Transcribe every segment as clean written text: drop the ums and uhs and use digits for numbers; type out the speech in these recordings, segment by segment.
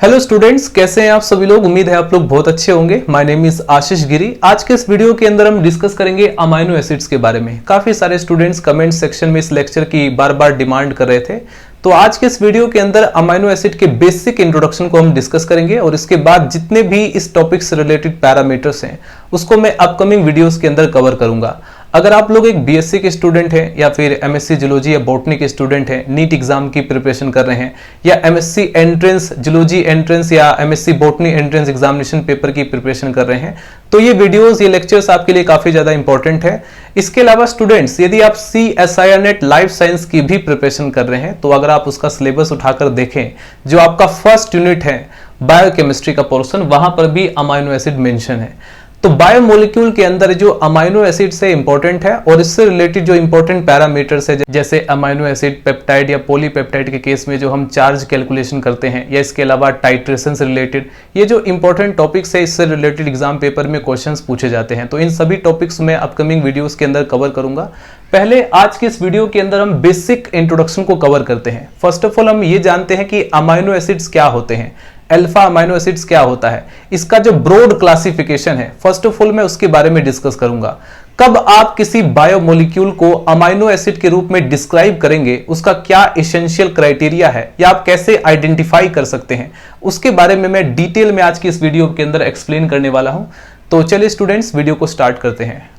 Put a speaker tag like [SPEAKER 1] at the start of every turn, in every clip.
[SPEAKER 1] Hello students, कैसे हैं आप सभी लोग। उम्मीद है आप लोग बहुत अच्छे होंगे। माय नेम इज आशीष गिरी। आज के इस वीडियो के अंदर हम डिस्कस करेंगे अमाइनो एसिड्स के बारे में। काफी सारे स्टूडेंट्स कमेंट सेक्शन में इस लेक्चर की बार बार डिमांड कर रहे थे, तो आज के इस वीडियो के अंदर अमाइनो एसिड के बेसिक इंट्रोडक्शन को हम डिस्कस करेंगे और इसके बाद जितने भी इस टॉपिक से रिलेटेड पैरामीटर्स हैं उसको मैं अपकमिंग वीडियोस के अंदर कवर करूंगा। अगर आप लोग एक बीएससी के स्टूडेंट हैं या फिर एमएससी जूलॉजी या बॉटनी के स्टूडेंट हैं, नीट एग्जाम की प्रिपरेशन कर रहे हैं या एमएससी एंट्रेंस जूलॉजी एंट्रेंस या MSc botany entrance examination paper की प्रिपरेशन कर रहे हैं, तो ये वीडियोस, ये लेक्चर्स आपके लिए काफी ज्यादा इंपॉर्टेंट है। इसके अलावा स्टूडेंट्स, यदि आप CSIR नेट लाइफ साइंस की भी प्रिपरेशन कर रहे हैं तो अगर आप उसका सिलेबस उठाकर देखें, जो आपका फर्स्ट यूनिट है बायोकेमिस्ट्री का पोर्शन, वहां पर भी अमाइनो एसिड मेंशन है। तो बायोमोलिक्यूल के अंदर जो अमाइनो एसिड से इंपॉर्टेंट है और इससे रिलेटेड जो इंपॉर्टेंट पैरामीटर्स है, जैसे अमाइनो एसिड पेप्टाइड या पॉलीपेप्टाइड के केस में जो हम चार्ज कैलकुलेशन करते हैं, या इसके अलावा टाइट्रेशन से रिलेटेड, ये जो इंपॉर्टेंट टॉपिक्स है इससे रिलेटेड एग्जाम पेपर में क्वेश्चंस पूछे जाते हैं। तो इन सभी टॉपिक्स में अपकमिंग वीडियोस के अंदर कवर करूंगा। पहले आज के इस वीडियो के अंदर हम बेसिक इंट्रोडक्शन को कवर करते हैं। फर्स्ट ऑफ ऑल हम ये जानते हैं कि अमाइनो एसिड्स क्या होते हैं, अल्फा अमाइनो एसिड्स क्या होता है, इसका जो ब्रॉड क्लासिफिकेशन है फर्स्ट ऑफ ऑल मैं उसके बारे में डिस्कस करूंगा। कब आप किसी बायोमोलिक्यूल को अमाइनो एसिड के रूप में डिस्क्राइब करेंगे, उसका क्या एसेंशियल क्राइटेरिया है या आप कैसे आइडेंटिफाई कर सकते हैं, उसके बारे में मैं डिटेल में आज की इस वीडियो के अंदर एक्सप्लेन करने वाला हूं। तो चलिए स्टूडेंट्स, वीडियो को स्टार्ट करते हैं।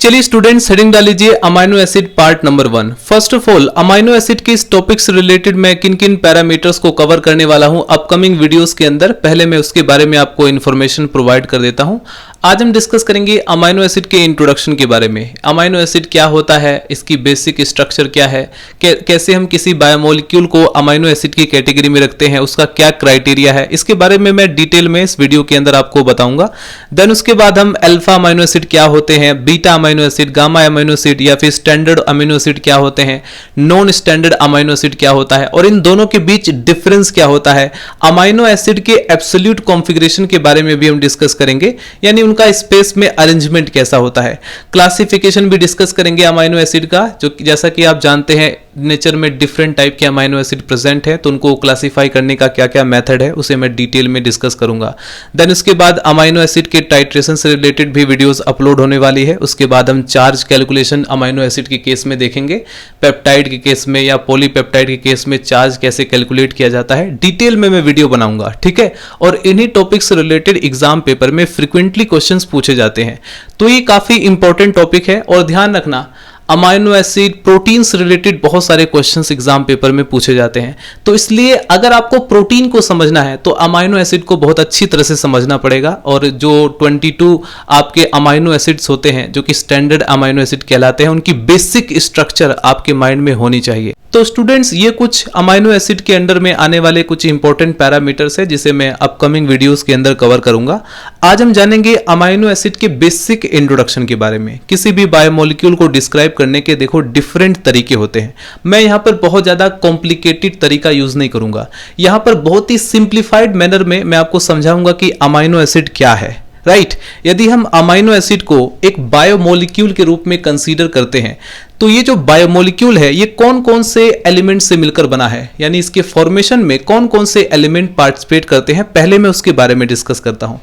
[SPEAKER 1] चलिए स्टूडेंट्स, हेडिंग डाल लीजिए amino acid part number 1। First of all amino acid के इस टॉपिक से रिलेटेड मैं किन किन पैरामीटर्स को कवर करने वाला हूं अपकमिंग वीडियोस के अंदर, पहले मैं उसके बारे में आपको इन्फॉर्मेशन प्रोवाइड कर देता हूं। आज हम डिस्कस करेंगे अमाइनो एसिड के इंट्रोडक्शन के बारे में। अमाइनो एसिड क्या होता है, इसकी बेसिक स्ट्रक्चर क्या है, कैसे हम किसी बायोमोलिक्यूल को अमाइनो एसिड की कैटेगरी में रखते हैं, उसका क्या क्राइटेरिया है, इसके बारे में मैं डिटेल में इस वीडियो के अंदर आपको बताऊंगा। देन उसके बाद हम अल्फा अमाइनो एसिड क्या होते हैं, beta amino acid, gamma amino acid या फिर स्टैंडर्ड अमीनो एसिड क्या होते हैं, नॉन स्टैंडर्ड अमाइनो एसिड क्या होता है और इन दोनों के बीच डिफरेंस क्या होता है, अमाइनो एसिड के एब्सोल्यूट कॉन्फ़िगरेशन के बारे में भी हम डिस्कस करेंगे, यानी उनका स्पेस में अरेंजमेंट कैसा होता है। क्लासिफिकेशन भी डिस्कस करेंगे अमाइनो एसिड का, जो जैसा कि आप जानते हैं नेचर में डिफरेंट टाइप के अमाइनो एसिड प्रेजेंट है, तो उनको क्लासिफाई करने का क्या क्या मेथड है उसे मैं डिटेल में डिस्कस करूंगा। देन उसके बाद अमाइनो एसिड के टाइट्रेशन से रिलेटेड भी वीडियोस अपलोड होने वाली है। उसके बाद हम चार्ज कैलकुलेशन अमाइनो एसिड के केस में देखेंगे, पेप्टाइड के केस में या पॉलीपेप्टाइड के केस में चार्ज कैसे कैलकुलेट किया जाता है, डिटेल में मैं वीडियो बनाऊंगा, ठीक है। और इन्हीं टॉपिक से रिलेटेड एग्जाम पेपर में फ्रिक्वेंटली क्वेश्चंस पूछे जाते हैं, तो ये काफी इंपॉर्टेंट टॉपिक है। और ध्यान रखना, अमाइनो एसिड प्रोटीन से रिलेटेड बहुत सारे क्वेश्चंस एग्जाम पेपर में पूछे जाते हैं, तो इसलिए अगर आपको प्रोटीन को समझना है तो अमाइनो एसिड को बहुत अच्छी तरह से समझना पड़ेगा। और जो 22 आपके अमाइनो एसिड्स होते हैं जो कि स्टैंडर्ड अमाइनो एसिड कहलाते हैं, उनकी बेसिक स्ट्रक्चर आपके माइंड में होनी चाहिए। तो स्टूडेंट्स, ये कुछ अमाइनो एसिड के अंडर में आने वाले कुछ इंपॉर्टेंट पैरामीटर्स है जिसे मैं अपकमिंग वीडियोस के अंदर कवर करूंगा। आज हम जानेंगे अमाइनो एसिड के बेसिक इंट्रोडक्शन के बारे में। किसी भी बायोमोलिक्यूल को डिस्क्राइब करने के देखो डिफरेंट तरीके होते हैं। मैं यहां पर बहुत ज्यादा कॉम्प्लिकेटेड तरीका यूज नहीं करूंगा, यहां पर बहुत ही सिंप्लीफाइड मैनर में मैं आपको समझाऊंगा कि अमाइनो एसिड क्या है, राइट। यदि हम अमाइनो एसिड को एक बायोमोलिक्यूल के रूप में कंसीडर करते हैं तो ये जो बायोमोलिक्यूल है ये कौन कौन से एलिमेंट से मिलकर बना है, यानी इसके फॉर्मेशन में कौन कौन से एलिमेंट पार्टिसिपेट करते हैं, पहले मैं उसके बारे में डिस्कस करता हूं।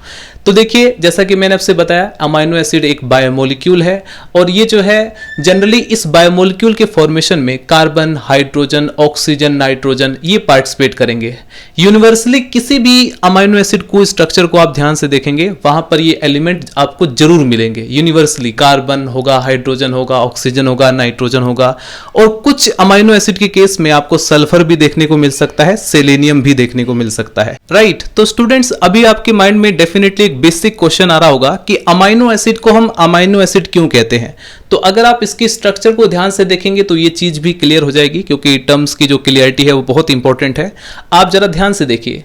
[SPEAKER 1] तो देखिए, जैसा कि मैंने आपसे बताया, अमाइनो एसिड एक बायोमोलिक्यूल है और ये जो है जनरली इस बायोमोलिक्यूल के फॉर्मेशन में कार्बन, हाइड्रोजन, ऑक्सीजन, नाइट्रोजन ये पार्टिसिपेट करेंगे। यूनिवर्सली किसी भी अमाइनो एसिड को स्ट्रक्चर को आप ध्यान से देखेंगे, वहां पर ये एलिमेंट आपको जरूर मिलेंगे। यूनिवर्सली कार्बन होगा, हाइड्रोजन होगा, ऑक्सीजन होगा, नाइट्रोजन होगा, और कुछ अमाइनो एसिड के केस में आपको सल्फर भी देखने को मिल सकता है, सेलेनियम भी देखने को मिल सकता है, राइट। तो स्टूडेंट्स, अभी आपके माइंड में डेफिनेटली एक बेसिक क्वेश्चन आ रहा होगा कि अमाइनो एसिड को हम अमाइनो एसिड क्यों कहते हैं। तो अगर आप इसकी स्ट्रक्चर को ध्यान से देखेंगे तो ये चीज भी क्लियर हो जाएगी, क्योंकि टर्म्स की जो क्लियरिटी है वो बहुत इंपॉर्टेंट है। आप जरा ध्यान से देखिए,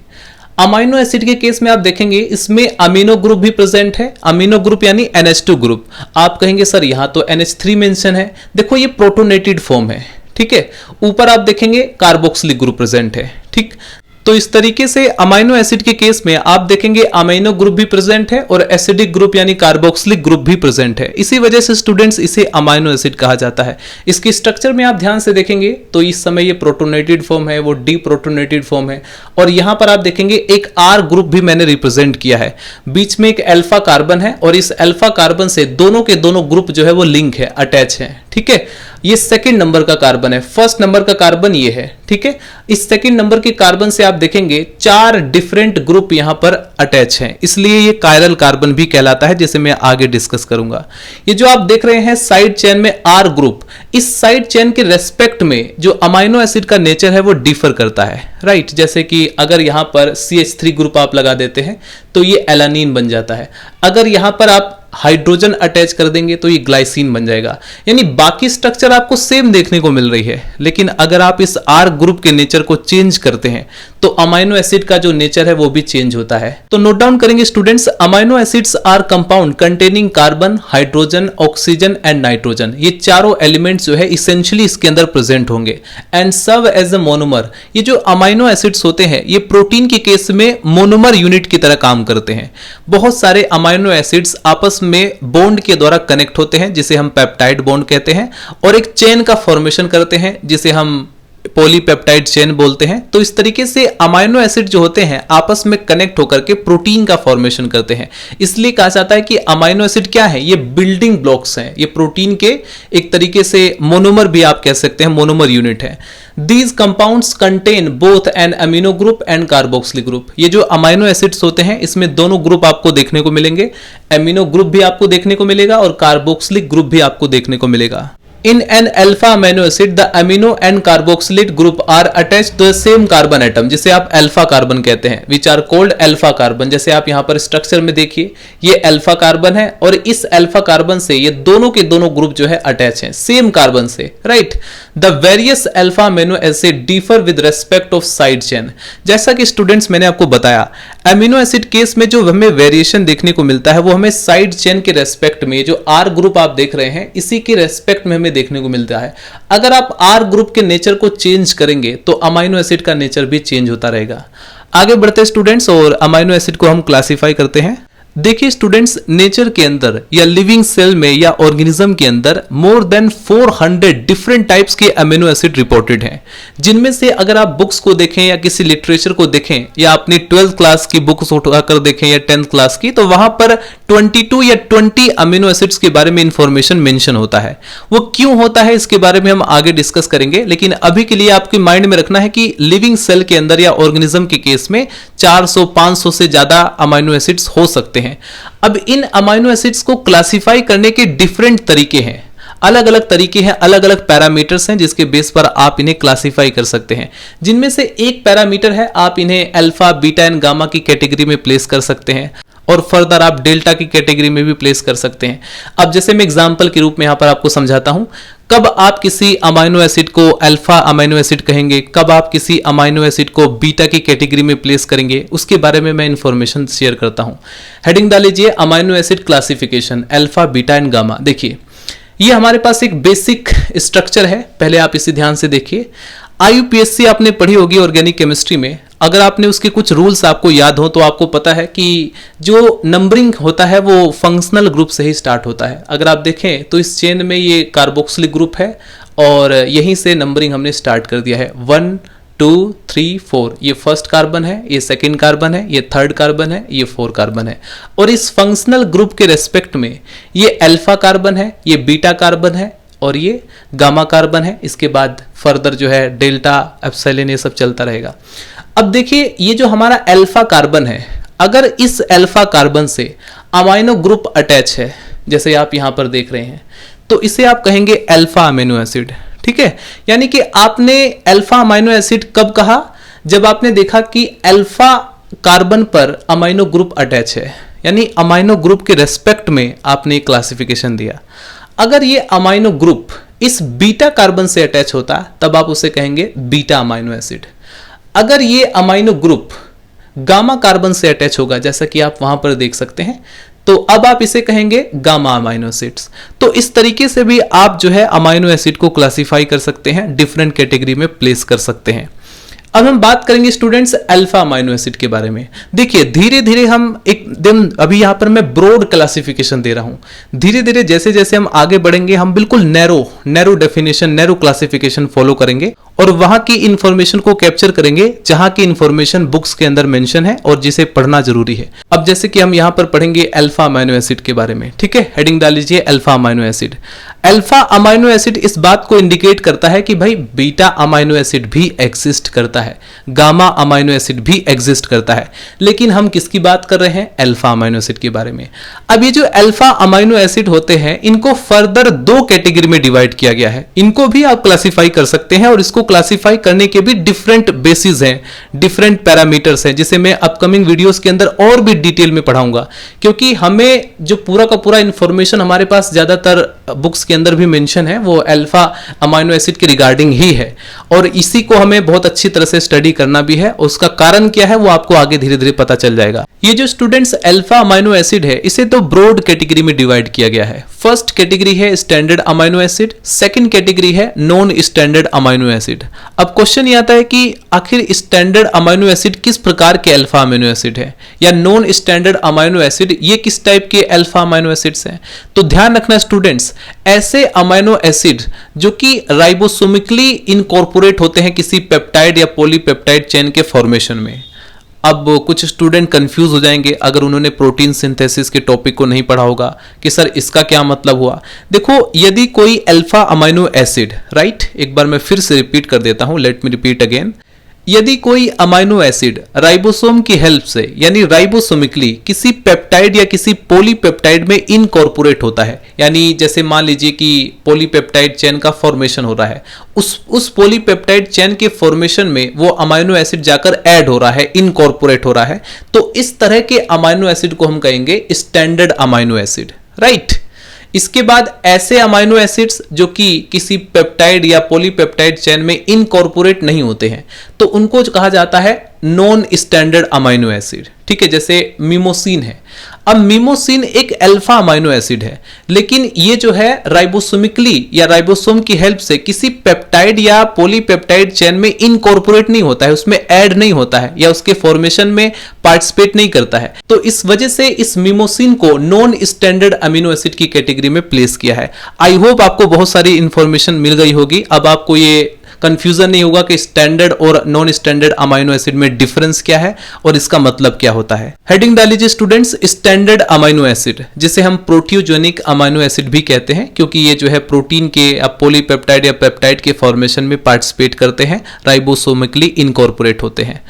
[SPEAKER 1] अमाइनो एसिड के केस में आप देखेंगे इसमें अमीनो ग्रुप भी प्रेजेंट है। अमीनो ग्रुप यानी NH2 ग्रुप। आप कहेंगे सर यहां तो NH3 मेंशन है, देखो ये प्रोटोनेटेड फॉर्म है, ठीक है। ऊपर आप देखेंगे कार्बोक्सिलिक ग्रुप प्रेजेंट है, ठीक। तो इस तरीके से अमाइनो एसिड के केस में आप देखेंगे अमाइनो ग्रुप भी प्रेजेंट है और एसिडिक ग्रुप यानी कार्बोक्सिलिक ग्रुप भी प्रेजेंट है। इसी वजह से स्टूडेंट्स इसे अमाइनो एसिड कहा जाता है। इसके स्ट्रक्चर में आप ध्यान से देखेंगे तो इस समय ये प्रोटोनेटेड फॉर्म है, वो डीप्रोटोनेटेड फॉर्म है, और यहां पर आप देखेंगे एक आर ग्रुप भी मैंने रिप्रेजेंट किया है। बीच में एक अल्फा कार्बन है और इस अल्फा कार्बन से दोनों के दोनों ग्रुप जो है वो लिंक है, अटैच है। ठीक है, ये सेकंड नंबर का कार्बन है, फर्स्ट नंबर का कार्बन ये है। ठीक है, इस सेकंड नंबर के कार्बन से आप देखेंगे 4 डिफरेंट ग्रुप यहां पर अटैच हैं, इसलिए ये कायरल कार्बन भी कहलाता है, जैसे मैं आगे डिस्कस करूंगा। ये जो आप देख रहे हैं साइड चेन में आर ग्रुप, इस साइड चेन के रेस्पेक्ट में जो अमाइनो एसिड का नेचर है वो डिफर करता है, राइट। जैसे कि अगर यहां पर CH3 ग्रुप आप लगा देते हैं तो ये एलानीन बन जाता है। अगर यहां पर आप हाइड्रोजन अटैच कर देंगे तो ये ग्लाइसिन बन जाएगा। यानी बाकी स्ट्रक्चर आपको सेम देखने को मिल रही है, लेकिन अगर आप इस आर ग्रुप के नेचर को चेंज करते हैं तो अमाइनो एसिड का जो नेचर है वो भी चेंज होता है। तो नोट डाउन करेंगे students, amino acids are compound containing carbon, hydrogen, oxygen and nitrogen. ये चारों एलिमेंट्स जो है इसेंशियली इसके अंदर प्रेजेंट होंगे and serve as a monomer. ये जो अमाइनो एसिड्स होते हैं ये प्रोटीन के केस में मोनोमर यूनिट की तरह काम करते हैं। बहुत सारे अमाइनो एसिड्स आपस में बॉन्ड के द्वारा कनेक्ट होते हैं जिसे हम पेप्टाइड बॉन्ड कहते हैं, और एक चेन का फॉर्मेशन करते हैं जिसे हम पॉलीपेप्टाइड चेन बोलते हैं। तो इस तरीके से अमाइनो एसिड जो होते हैं आपस में कनेक्ट होकर के प्रोटीन का फॉर्मेशन करते हैं। इसलिए कहा जाता है कि अमाइनो एसिड क्या है, ये बिल्डिंग ब्लॉक्स हैं, ये प्रोटीन के एक तरीके से मोनोमर भी आप कह सकते हैं, मोनोमर यूनिट है। These compounds contain both an amino group and carboxylic group। ये जो अमाइनो एसिड्स होते हैं इसमें दोनों ग्रुप आपको देखने को मिलेंगे, एमिनो ग्रुप भी आपको देखने को मिलेगा और कार्बोक्सिलिक ग्रुप भी आपको देखने को मिलेगा। In an alpha amino acid, the amino and carboxylate group are attached to the same carbon atom, जिसे आप अल्फा कार्बन कहते हैं, which are called alpha carbon. जैसे आप यहाँ पर स्ट्रक्चर में देखिए, ये अल्फा कार्बन है और इस अल्फा कार्बन से ये दोनों के दोनों ग्रुप जो है अटैच हैं सेम कार्बन से, right. The various alpha amino acid differ with respect of side chain. जैसा कि स्टूडेंट्स मैंने आपको बताया, अमीनो एसिड केस में जो हमें वेरिएशन देखने को मिलता है वो हमें साइड चेन के रेस्पेक्ट में, जो आर ग्रुप आप देख रहे हैं इसी के रेस्पेक्ट में हमें देखने को मिलता है। अगर आप आर ग्रुप के नेचर को चेंज करेंगे तो अमाइनो एसिड का नेचर भी चेंज होता रहेगा। आगे बढ़ते स्टूडेंट्स और अमाइनो एसिड को हम क्लासिफाई करते हैं। देखिए स्टूडेंट्स, नेचर के अंदर या लिविंग सेल में या ऑर्गेनिज्म के अंदर मोर देन 400 डिफरेंट टाइप्स के अमीनो एसिड रिपोर्टेड हैं, जिनमें से अगर आप बुक्स को देखें या किसी लिटरेचर को देखें या अपनी 12th क्लास की बुक्स उठाकर देखें या 10th क्लास की, तो वहां पर 22 या 20 अमीनो एसिड्स के बारे में इंफॉर्मेशन मेंशन होता है। वो क्यों होता है इसके बारे में हम आगे डिस्कस करेंगे, लेकिन अभी के लिए आपके माइंड में रखना है कि लिविंग सेल के अंदर या ऑर्गेनिज्म के केस में 400-500 से ज्यादा अमीनो एसिड्स हो सकते हैं। अब इन अमीनो एसिड्स को क्लासिफाई करने के डिफरेंट तरीके हैं, अलग अलग तरीके हैं, अलग अलग पैरामीटर्स हैं जिसके बेस पर आप इन्हें क्लासिफाई कर सकते हैं। जिनमें से एक पैरामीटर है, आप इन्हें अल्फा, बीटा एंड गामा की कैटेगरी में प्लेस कर सकते हैं और फर्दर आप डेल्टा की कैटेगरी में भी प्लेस कर सकते हैं। अब जैसे मैं एग्जांपल के रूप में यहां पर आपको समझाता हूं, कब आप किसी अमीनो एसिड को अल्फा अमीनो एसिड कहेंगे, कब आप किसी अमीनो एसिड को बीटा की कैटेगरी में प्लेस करेंगे, उसके बारे में मैं इंफॉर्मेशन शेयर करता हूं। हेडिंग डाल लीजिए amino acid classification, alpha, beta and gamma. देखिए ये हमारे पास एक बेसिक स्ट्रक्चर है, पहले आप इसे ध्यान से देखिए। IUPAC आपने पढ़ी होगी ऑर्गेनिक केमिस्ट्री में। अगर आपने उसके कुछ रूल्स आपको याद हो तो आपको पता है कि जो नंबरिंग होता है वो फंक्शनल ग्रुप से ही स्टार्ट होता है। अगर आप देखें तो इस चेन में ये कार्बोक्सिलिक ग्रुप है और यहीं से नंबरिंग हमने स्टार्ट कर दिया है। 1 2 3 4, ये फर्स्ट कार्बन है, ये सेकंड कार्बन है, ये थर्ड कार्बन है, ये 4 कार्बन है। और इस फंक्शनल ग्रुप के रेस्पेक्ट में ये अल्फा कार्बन है, ये बीटा कार्बन है और ये गामा कार्बन है। इसके बाद फर्दर जो है डेल्टा, एप्सिलॉन, ये सब चलता रहेगा। अब देखिए ये जो हमारा अल्फा कार्बन है, अगर इस अल्फा कार्बन से अमीनो ग्रुप अटैच है, जैसे आप यहां पर देख रहे हैं, तो इसे आप कहेंगे अल्फा अमीनो एसिड। ठीक है, यानी कि आपने अल्फा अमीनो एसिड कब कहा, जब आपने देखा कि अल्फा कार्बन पर अमीनो ग्रुप अटैच है, यानी अमीनो ग्रुप के रेस्पेक्ट में आपने क्लासिफिकेशन दिया। अगर ये अमीनो ग्रुप इस बीटा कार्बन से अटैच होता तब आप उसे कहेंगे बीटा अमीनो एसिड। अगर ये अमीनो ग्रुप गामा कार्बन से अटैच होगा, जैसा कि आप वहां पर देख सकते हैं, तो अब आप इसे कहेंगे गामा अमीनो एसिड्स। तो इस तरीके से भी आप जो है अमीनो एसिड को क्लासिफाई कर सकते हैं, डिफरेंट कैटेगरी में प्लेस कर सकते हैं। अब हम बात करेंगे स्टूडेंट्स अल्फा अमाइनो एसिड के बारे में। देखिए धीरे धीरे हम एकदम, अभी यहां पर मैं ब्रॉड क्लासिफिकेशन दे रहा हूं, धीरे धीरे जैसे जैसे हम आगे बढ़ेंगे हम बिल्कुल narrow definition, narrow classification follow करेंगे और वहां की इंफॉर्मेशन को कैप्चर करेंगे जहां की इंफॉर्मेशन बुक्स के अंदर मेंशन है और जिसे पढ़ना जरूरी है। अब जैसे कि हम यहां पर पढ़ेंगे अल्फा अमाइनो एसिड के बारे में, ठीक है, हेडिंग डाल लीजिए alpha amino acid. Alpha amino acid इस बात को इंडिकेट करता है कि भाई बीटा अमाइनो एसिड भी एग्जिस्ट करता है, गामा अमाइनो एसिड भी एग्जिस्ट करता है, लेकिन हम किसकी बात कर रहे हैं? अल्फा अमाइनो एसिड के बारे में। अब ये जो अल्फा अमाइनो एसिड होते हैं इनको फर्दर दो कैटेगरी में डिवाइड किया गया है। इनको भी आप क्लासिफाई कर सकते हैं और इसको क्लासिफाई करने के भी डिफरेंट बेसिस हैं, डिफरेंट पैरामीटर्स हैं, जिसे मैं अपकमिंग वीडियोस के अंदर और भी डिटेल में पढ़ाऊंगा, क्योंकि हमें जो पूरा का पूरा इंफॉर्मेशन हमारे पास ज्यादातर बुक्स के अंदर भी मेंशन है वो अल्फा अमाइनो एसिड के रिगार्डिंग ही है और इसी को हमें बहुत अच्छी तरह से स्टडी करना भी है। उसका कारण क्या है वो आपको आगे धीरे धीरे पता चल जाएगा। ये जो स्टूडेंट्स अल्फा अमाइनो एसिड है इसे तो ब्रॉड कैटेगरी में डिवाइड किया गया है। फर्स्ट कैटेगरी है standard amino acid, second category है नॉन स्टैंडर्ड अमाइनो एसिड। अब क्वेश्चन ये आता है कि आखिर स्टैंडर्ड अमाइनो एसिड किस प्रकार के अल्फा अमाइनो एसिड है या नॉन स्टैंडर्ड अमाइनो एसिड ये किस टाइप के अल्फा अमाइनो एसिड्स हैं? तो ध्यान रखना स्टूडेंट्स, ऐसे अमाइनो एसिड जो कि राइबोसोमिकली इनकॉर्पोरेट होते हैं किसी पेप्टाइड या पॉलीपेप्टाइड चेन के फॉर्मेशन में। अब कुछ स्टूडेंट कंफ्यूज हो जाएंगे अगर उन्होंने प्रोटीन सिंथेसिस के टॉपिक को नहीं पढ़ा होगा कि सर इसका क्या मतलब हुआ। देखो यदि कोई अल्फा अमाइनो एसिड, राइट, एक बार मैं फिर से रिपीट कर देता हूं, लेट मी रिपीट अगेन। यदि कोई अमाइनो एसिड राइबोसोम की हेल्प से यानी राइबोसोमिकली किसी पेप्टाइड या किसी पॉलीपेप्टाइड में इनकॉर्पोरेट होता है, यानी जैसे मान लीजिए कि पॉलीपेप्टाइड चेन का फॉर्मेशन हो रहा है, उस पॉलीपेप्टाइड चेन के फॉर्मेशन में वो अमाइनो एसिड जाकर ऐड हो रहा है, इनकॉर्पोरेट हो रहा है, तो इस तरह के अमाइनो एसिड को हम कहेंगे स्टैंडर्ड अमाइनो एसिड, राइट। इसके बाद ऐसे अमाइनो एसिड्स जो कि किसी पेप्टाइड या पॉलीपेप्टाइड चेन में इनकॉर्पोरेट नहीं होते हैं तो उनको कहा जाता है नॉन स्टैंडर्ड अमाइनो एसिड, ठीक है, जैसे मिमोसिन है। अब मिमोसिन एक अल्फा अमाइनो एसिड है, लेकिन ये जो है राइबोसोमिकली या राइबोसोम की हेल्प से किसी पेप्टाइड या पॉलीपेप्टाइड चेन में इनकॉर्पोरेट नहीं होता है, उसमें ऐड नहीं होता है या उसके फॉर्मेशन में पार्टिसिपेट नहीं करता है। तो इस वजह से इस मिमोसिन को नॉन स्टैंडर्ड अमीनो एसिड की कैटेगरी में प्लेस किया है। आई होप आपको बहुत सारी इंफॉर्मेशन मिल गई होगी, अब आपको ये कंफ्यूजन नहीं होगा कि स्टैंडर्ड और नॉन स्टैंडर्ड अमाइनो एसिड में डिफरेंस क्या है और इसका मतलब क्या होता है। हेडिंग डाल लीजिए स्टूडेंट्स स्टैंडर्ड अमाइनो एसिड, जिसे हम प्रोटियोजेनिक अमाइनो एसिड भी कहते हैं, क्योंकि ये जो है प्रोटीन के पॉलीपेप्टाइड या पेप्टाइड के फॉर्मेशन में पार्टिसिपेट करते हैं, राइबोसोमिकली इनकॉर्पोरेट होते हैं।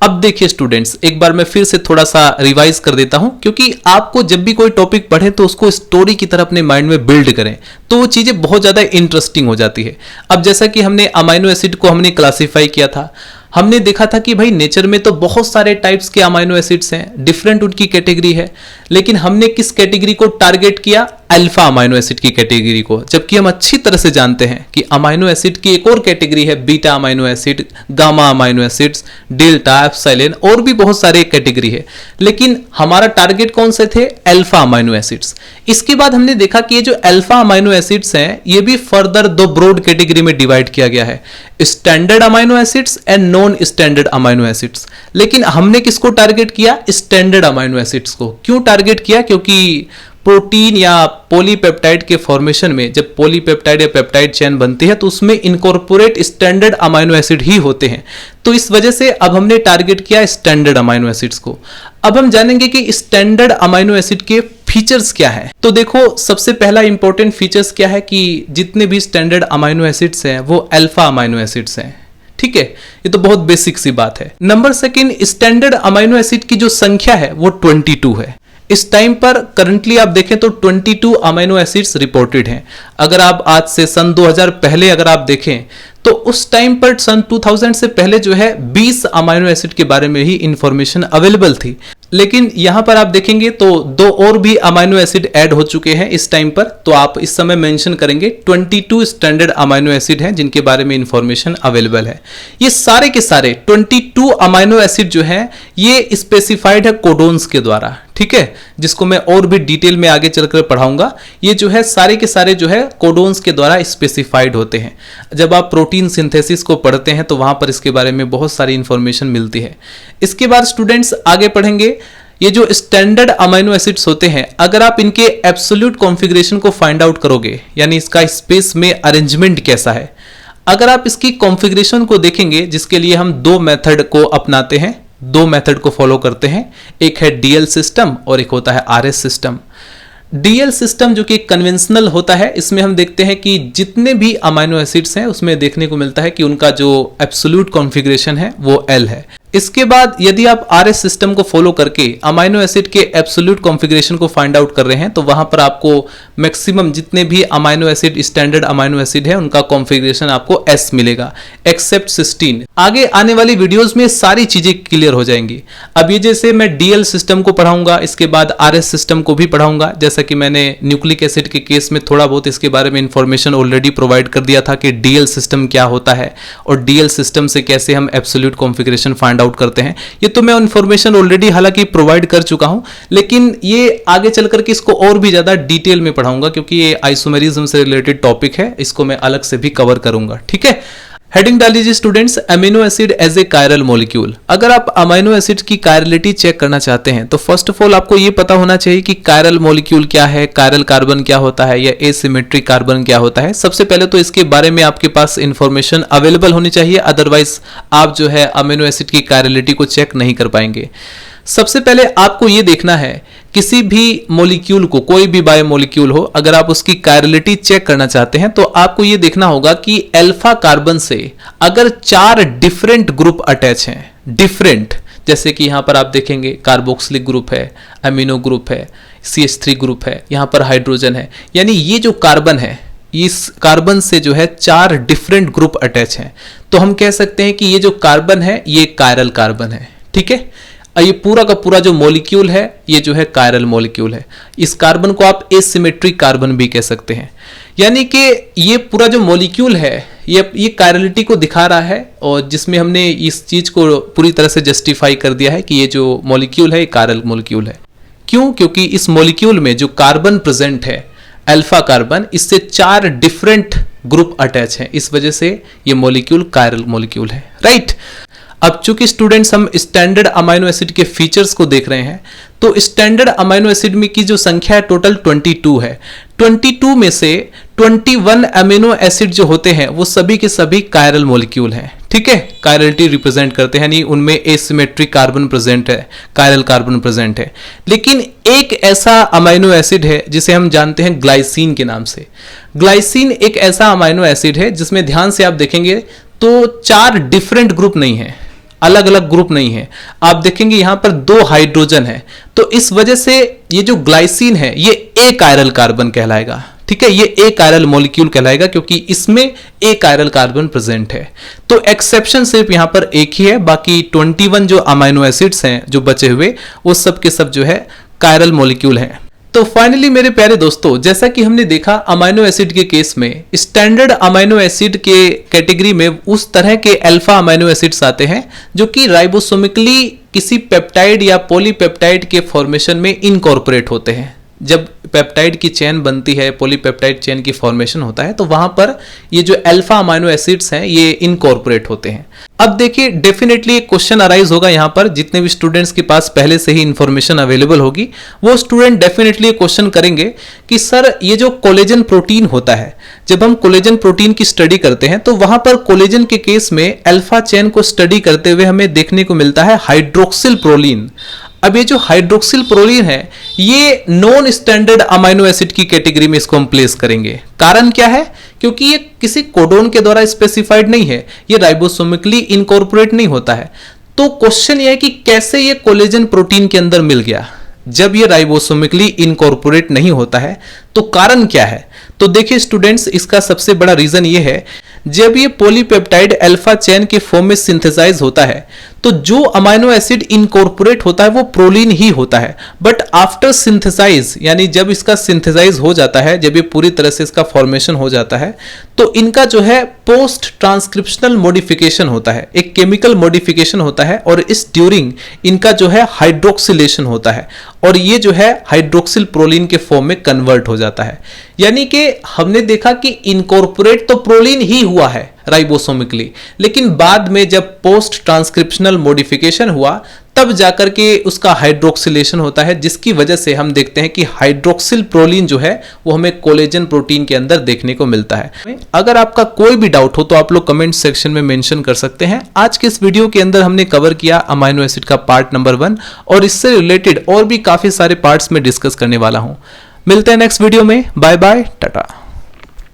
[SPEAKER 1] अब देखिए स्टूडेंट्स, एक बार मैं फिर से थोड़ा सा रिवाइज कर देता हूं, क्योंकि आपको जब भी कोई टॉपिक पढ़े तो उसको स्टोरी की तरह अपने माइंड में बिल्ड करें तो वो चीजें बहुत ज्यादा इंटरेस्टिंग हो जाती है। अब जैसा कि हमने अमाइनो एसिड को हमने क्लासिफाई किया था, हमने देखा था कि भाई नेचर में तो बहुत सारे टाइप्स के अमाइनो एसिड्स हैं, डिफरेंट उनकी कैटेगरी है, लेकिन हमने किस कैटेगरी को टारगेट किया? अल्फा अमाइनो एसिड की कैटेगरी को, जबकि हम अच्छी तरह से जानते हैं कि अमाइनो एसिड की एक और कैटेगरी है beta amino acid, gamma amino acids, delta, epsilon और भी बहुत सारे कैटेगरी है, लेकिन हमारा टारगेट कौन से थे? Alpha amino acids. इसके बाद हमने देखा कि ये जो अल्फा अमाइनो एसिड्स हैं ये भी फर्दर दो ब्रॉड कैटेगरी में डिवाइड किया गया है, standard amino acids and non standard amino acids. लेकिन हमने किसको टारगेट किया? स्टैंडर्ड अमाइनो एसिड्स को। क्यों टारगेट किया? क्योंकि प्रोटीन या पॉलीपेप्टाइड के फॉर्मेशन में जब पॉलीपेप्टाइड या पेप्टाइड चेन बनती है तो उसमें इनकॉर्पोरेट स्टैंडर्ड अमाइनो एसिड ही होते हैं, तो इस वजह से अब हमने टारगेट किया स्टैंडर्ड अमाइनो एसिड्स को। अब हम जानेंगे कि स्टैंडर्ड अमाइनो एसिड के फीचर्स क्या है। तो देखो सबसे पहला इंपॉर्टेंट फीचर्स क्या है कि जितने भी स्टैंडर्ड अमाइनो एसिड्स हैं वो अल्फा अमाइनो एसिड्स हैं, ठीक है, ये तो बहुत बेसिक सी बात है। Number second, standard amino acid की जो संख्या है वो 22 है। इस टाइम पर करंटली आप देखें तो 22 अमाइनो एसिड्स रिपोर्टेड हैं। अगर आप आज से सन 2000 पहले अगर आप देखें तो उस टाइम पर सन 2000 से पहले जो है 20 अमाइनो एसिड के बारे में ही इंफॉर्मेशन अवेलेबल थी, लेकिन यहां पर आप देखेंगे तो 2 और भी अमाइनो एसिड ऐड हो चुके हैं इस टाइम पर, तो आप इस समय मेंशन करेंगे 22 स्टैंडर्ड अमाइनो एसिड हैं जिनके बारे में इंफॉर्मेशन अवेलेबल है। ये सारे के सारे 22 अमाइनो एसिड जो है ये स्पेसिफाइड है कोडोन्स के द्वारा, ठीक है, जिसको मैं और भी डिटेल में आगे चलकर पढ़ाऊंगा। ये जो है सारे के सारे जो है कोडोन्स के द्वारा स्पेसिफाइड होते हैं। जब आप प्रोटीन सिंथेसिस को पढ़ते हैं तो वहां पर इसके बारे में बहुत सारी इंफॉर्मेशन मिलती है। इसके बाद स्टूडेंट्स आगे पढ़ेंगे, ये जो स्टैंडर्ड अमाइनो एसिड्स होते हैं, अगर आप इनके एब्सोल्यूट कॉन्फ़िगरेशन को फाइंड आउट करोगे, यानी इसका स्पेस में अरेंजमेंट कैसा है, अगर आप इसकी कॉन्फ़िगरेशन को देखेंगे, जिसके लिए हम 2 मेथड को अपनाते हैं, 2 मेथड को फॉलो करते हैं, एक है डीएल सिस्टम और एक होता है आरएस सिस्टम। डीएल सिस्टम जो कि कन्वेंशनल होता है, इसमें हम देखते हैं कि जितने भी अमाइनो एसिड्स हैं उसमें देखने को मिलता है कि उनका जो एब्सोल्यूट कॉन्फ़िगरेशन है वो एल है। इसके बाद यदि आप आरएस सिस्टम को फॉलो करके अमाइनो एसिड के एब्सोल्यूट कॉन्फ़िगरेशन को फाइंड आउट कर रहे हैं तो वहां पर आपको मैक्सिमम जितने भी amino acid standard amino acid है उनका कॉन्फ़िगरेशन आपको एस मिलेगा, एक्सेप्ट सिस्टीन। आगे आने वाली वीडियोस में सारी चीजें क्लियर हो जाएंगी। अब ये जैसे मैं डीएल सिस्टम को पढ़ाऊंगा, इसके बाद आरएस सिस्टम को भी पढ़ाऊंगा, जैसा कि मैंने न्यूक्लिक एसिड के केस में थोड़ा बहुत इसके बारे में इंफॉर्मेशन ऑलरेडी प्रोवाइड कर दिया था कि डीएल सिस्टम क्या होता है और डीएल सिस्टम से कैसे हम एब्सोल्यूट कॉन्फ़िगरेशन फाइंड आउट करते हैं। ये तो मैं इंफॉर्मेशन ऑलरेडी हालांकि प्रोवाइड कर चुका हूं, लेकिन ये आगे चल करके इसको और भी ज्यादा डिटेल में पढ़ाऊंगा क्योंकि ये आइसोमेरिज्म से रिलेटेड टॉपिक है, इसको मैं अलग से भी कवर करूंगा, ठीक है। हेडिंग डाल लीजिए students, amino acid as a chiral molecule. अगर आप अमीनो एसिड की कायरलिटी चेक करना चाहते हैं तो फर्स्ट ऑफ ऑल आपको ये पता होना चाहिए कि कायरल मॉलिक्यूल क्या है, कायरल कार्बन क्या होता है या एसिमेट्रिक कार्बन क्या होता है। सबसे पहले तो इसके बारे में आपके पास इंफॉर्मेशन अवेलेबल होनी चाहिए, अदरवाइज आप जो है अमीनो एसिड की कायरलिटी को चेक नहीं कर पाएंगे। सबसे पहले आपको ये देखना है किसी भी मॉलिक्यूल को, कोई भी बायोमॉलिक्यूल हो, अगर आप उसकी कायरलिटी चेक करना चाहते हैं तो आपको ये देखना होगा कि अल्फा कार्बन से अगर 4 डिफरेंट ग्रुप अटैच हैं, डिफरेंट, जैसे कि यहां पर आप देखेंगे कार्बोक्सिलिक ग्रुप है, अमीनो ग्रुप है, CH3 ग्रुप है, यहां पर हाइड्रोजन है, यानी ये जो कार्बन है, इस कार्बन से जो है 4 डिफरेंट ग्रुप अटैच हैं, तो हम कह सकते हैं कि ये जो कार्बन है ये कायरल कार्बन है, ठीक है। ये पूरा का पूरा जो मॉलिक्यूल है ये जो है कायरल मॉलिक्यूल है। इस कार्बन को आप एसिमेट्रिक कार्बन भी कह सकते हैं, यानी कि ये पूरा जो मॉलिक्यूल है ये कायरलिटी को दिखा रहा है और जिसमें हमने इस चीज को पूरी तरह से जस्टिफाई कर दिया है कि ये जो मॉलिक्यूल है ये कायरल मॉलिक्यूल है। क्यों? क्योंकि इस मॉलिक्यूल में जो कार्बन प्रेजेंट है, अल्फा कार्बन, इससे 4 डिफरेंट ग्रुप अटैच हैं, इस वजह से ये मॉलिक्यूल कायरल मॉलिक्यूल है, राइट। अब चूंकि स्टूडेंट्स हम स्टैंडर्ड अमाइनो एसिड के फीचर्स को देख रहे हैं तो स्टैंडर्ड अमाइनो एसिड में की जो संख्या है टोटल 22 है। 22 में से 21 अमीनो एसिड जो होते हैं वो सभी के सभी कायरल मॉलिक्यूल हैं, ठीक है, कायरलिटी रिप्रेजेंट करते हैं, यानी उनमें एसिमेट्रिक कार्बन प्रेजेंट है, कायरल कार्बन प्रेजेंट है। लेकिन एक ऐसा अमाइनो एसिड है जिसे हम जानते हैं ग्लाइसिन के नाम से। ग्लाइसिन एक ऐसा अमाइनो एसिड है जिसमें ध्यान से आप देखेंगे तो 4 डिफरेंट ग्रुप नहीं है, अलग अलग ग्रुप नहीं है, आप देखेंगे यहां पर 2 हाइड्रोजन है, तो इस वजह से ये जो ग्लाइसिन है ये ए कायरल कार्बन कहलाएगा, ठीक है, ये ए कायरल मॉलिक्यूल कहलाएगा क्योंकि इसमें ए कायरल कार्बन प्रेजेंट है। तो एक्सेप्शन सिर्फ यहां पर एक ही है, बाकी 21 जो अमाइनो एसिड्स हैं जो बचे हुए वो सब के सब जो है कायरल मॉलिक्यूल हैं। तो फाइनली मेरे प्यारे दोस्तों, जैसा कि हमने देखा अमाइनो एसिड के केस में स्टैंडर्ड अमाइनो एसिड के कैटेगरी में उस तरह के अल्फा अमाइनो एसिड्स आते हैं जो कि राइबोसोमिकली किसी पेप्टाइड या पॉलीपेप्टाइड के फॉर्मेशन में इनकॉर्पोरेट होते हैं। जब पेप्टाइड की चेन बनती है, पॉलीपेप्टाइड चेन की फॉर्मेशन होता है, तो वहां पर ये जो अल्फा अमाइनो एसिड्स हैं ये इनकॉर्पोरेट होते हैं। अब देखिए डेफिनेटली एक क्वेश्चन अराइज होगा यहाँ पर, जितने भी स्टूडेंट्स के पास पहले से ही इंफॉर्मेशन अवेलेबल होगी वो स्टूडेंट डेफिनेटली क्वेश्चन करेंगे कि सर ये जो कोलेजन प्रोटीन होता है, जब हम कोलेजन प्रोटीन की स्टडी करते हैं तो वहां पर कोलेजन के केस में अल्फा चेन को स्टडी करते हुए हमें देखने को मिलता है हाइड्रोक्सिल प्रोलीन। अब ये जो हाइड्रोक्सिल प्रोलीन है ये नॉन स्टैंडर्ड अमाइनो एसिड की कैटेगरी में इसको हम प्लेस करेंगे। कारण क्या है? क्योंकि ये किसी कोडोन के द्वारा स्पेसिफाइड नहीं है, ये राइबोसोमिकली इनकॉर्पोरेट नहीं होता है। तो क्वेश्चन ये है कि कैसे ये कोलेजन प्रोटीन के अंदर मिल गया जब ये राइबोसोमिकली इनकॉर्पोरेट नहीं होता है, तो कारण क्या है? तो देखिए स्टूडेंट्स, इसका सबसे बड़ा रीजन ये है, जब ये पॉलीपेप्टाइड अल्फा चेन के फॉर्म में सिंथेसाइज होता है तो जो अमाइनो एसिड इनकॉर्पोरेट होता है वो प्रोलीन ही होता है, बट आफ्टर सिंथेसाइज यानी जब इसका सिंथेसाइज हो जाता है, जब ये पूरी तरह से इसका फॉर्मेशन हो जाता है, तो इनका जो है पोस्ट ट्रांसक्रिप्शनल मॉडिफिकेशन होता है, एक केमिकल मॉडिफिकेशन होता है, और इस ड्यूरिंग इनका जो है हाइड्रोक्सिलेशन होता है, और ये जो है हाइड्रोक्सिल प्रोलीन के फॉर्म में कन्वर्ट हो जाता है। यानी कि हमने देखा कि इनकॉर्पोरेट तो प्रोलीन ही हुआ है राइबोसोमिकली, लेकिन बाद में जब पोस्ट ट्रांसक्रिप्शनल मॉडिफिकेशन हुआ तब जाकर के उसका हाइड्रोक्सिलेशन होता है, जिसकी वजह से हम देखते हैं कि हाइड्रोक्सिल प्रोलीन जो है वो हमें कोलेजन प्रोटीन के अंदर देखने को मिलता है। अगर आपका कोई भी डाउट हो तो आप लोग कमेंट सेक्शन में मेंशन कर सकते हैं। आज के इस वीडियो के अंदर हमने कवर किया अमाइनो एसिड का पार्ट नंबर 1, और इससे रिलेटेड और भी काफी सारे पार्ट्स में डिस्कस करने वाला हूं। मिलते हैं नेक्स्ट वीडियो में। Bye bye, Tata.